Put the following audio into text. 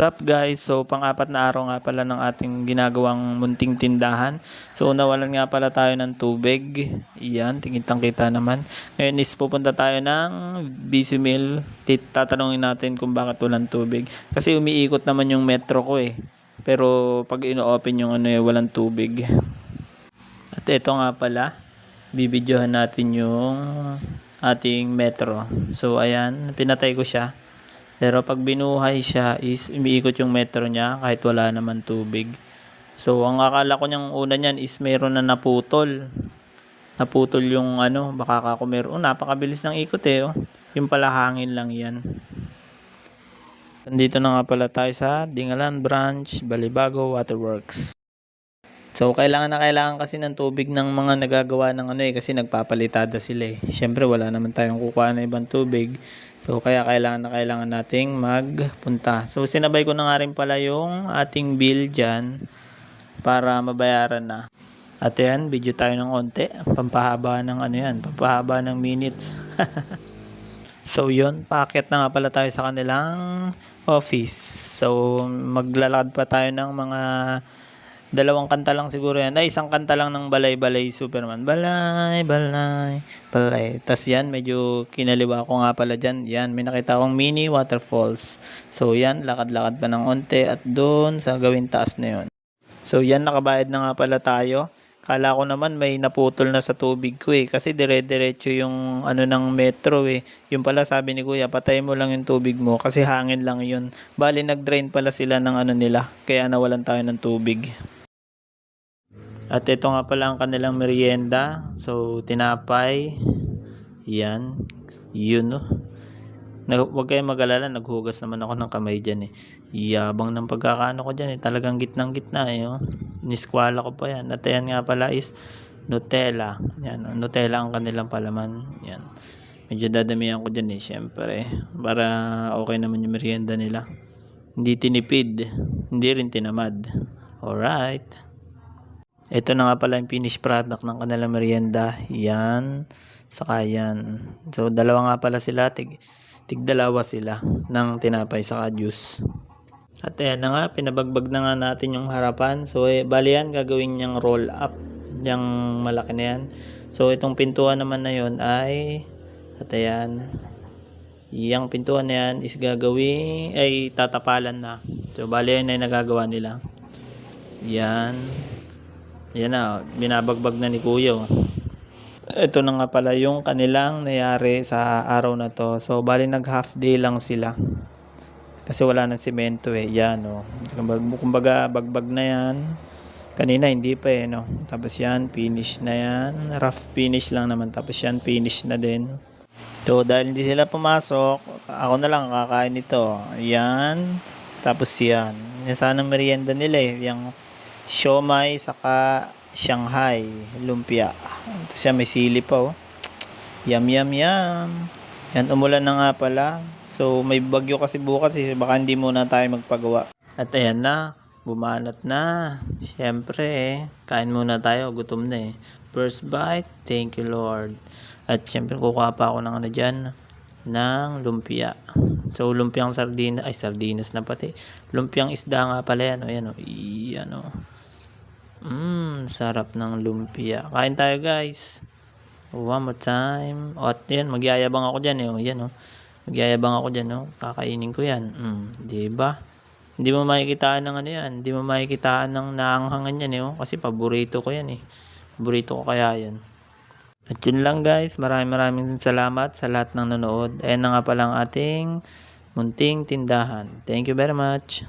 What's up guys? So pang-apat na araw nga pala ng ating ginagawang munting tindahan. So nawalan nga pala tayo ng tubig. Iyan, kitang-kita naman. Ngayon is pupunta tayo ng BC Mill. Tatanungin natin kung bakit walang tubig. Kasi umiikot naman yung metro ko eh. Pero pag ino-open yung walang tubig. At ito nga pala, bibidyohan natin yung ating metro. So ayan, pinatay ko siya. Pero pag binuhay siya is umiikot yung metro niya kahit wala naman tubig. So ang akala ko niyang una niyan is meron na naputol. Naputol yung baka kako meron. Napakabilis ng ikot eh. Oh. Yung pala hangin lang yan. Nandito na nga pala tayo sa Dingalan Branch, Balibago Waterworks. So kailangan na kailangan kasi ng tubig ng mga nagagawa ng kasi nagpapalitada sila eh. Syempre wala naman tayong kukuha na ibang tubig. So kaya kailangan nating magpunta. So sinabay ko na nga rin pala yung ating bill dyan para mabayaran na. At yan, video tayo ng konti. Pampahaba ng pampahaba ng minutes. So yun, paakyat na nga pala tayo sa kanilang office. So maglalakad pa tayo ng mga 2 kanta lang siguro yan. Isang kanta lang ng Balay-Balay Superman. Balay, balay, balay. Tas yan, medyo kinaliwa ko nga pala dyan. Yan, may nakita akong mini waterfalls. So yan, lakad-lakad pa ng onte at doon sa gawin taas na yun. So yan, nakabayad na nga pala tayo. Kala ko naman may naputol na sa tubig ko eh. Kasi dire-diretso yung ng metro eh. Yung pala sabi ni kuya, patay mo lang yung tubig mo kasi hangin lang yun. Bali nag-drain pala sila ng nila. Kaya nawalan tayo ng tubig. At ito nga pala ang kanilang merienda. So, tinapay. Yan. Yun, no. Huwag kayong mag-alala. Naghugas naman ako ng kamay dyan eh. Yabang ng pagkakaano ko dyan eh. Talagang gitnang-gitna eh. Oh. Niskwala ko pa yan. At yan nga pala is Nutella. Yan. Nutella ang kanilang palaman. Yan. Medyo dadamihan ko dyan eh. Siyempre. Para okay naman yung merienda nila. Hindi tinipid. Hindi rin tinamad. Alright. Ito na nga pala yung finished product ng kanilang merienda. Yan. Saka yan. So, dalawa nga pala sila. Tig-dalawa sila ng tinapay saka juice. At ayan na nga. Pinabagbag na nga natin yung harapan. So, bali yan. Gagawin niyang roll up. Yung malaki na yan. So, itong pintuan naman na yun ay at ayan. Yung pintuan na yan is gagawin ay tatapalan na. So, bali yan ay nagagawa nila. Yan. Yan na, binabagbag na ni Kuya. Ito na nga pala yung kanilang nangyari sa araw na to. So, bali nag half day lang sila. Kasi wala nang semento eh. Yan o. Kumbaga, bagbag na yan. Kanina hindi pa eh no. Tapos yan, finish na yan. Rough finish lang naman. Tapos yan, finish na din. So, dahil hindi sila pumasok, ako na lang kakain ito. Yan. Tapos yan. Yan sana merienda nila eh. Yung siomai saka Shanghai lumpia. Ito siya, may sili pa oh. Yum yum yum. Yan, umulan na nga pala. So may bagyo kasi bukas eh. Baka hindi muna tayo magpagawa. At ayan na, bumanat na. Syempre eh, kain muna tayo, gutom na eh. First bite, thank you Lord. At syempre kukuha pa ako ng dyan ng lumpia. So lumpiang sardinas na pati. Lumpiang isda nga pala yan. Ayan o. Iyan o. Sarap ng lumpia. Kain tayo guys. One more time. At yan, magyayabang ako dyan eh. Yan o. Magyayabang ako dyan o. Kakainin ko yan. Diba? Hindi mo makikitaan ng yan. Hindi mo makikitaan ng naanghangan yan eh. Kasi paborito ko yan eh. Paborito ko kaya yan. At yun lang guys. Maraming salamat sa lahat ng nanood. Ayan na nga palang ating munting tindahan. Thank you very much.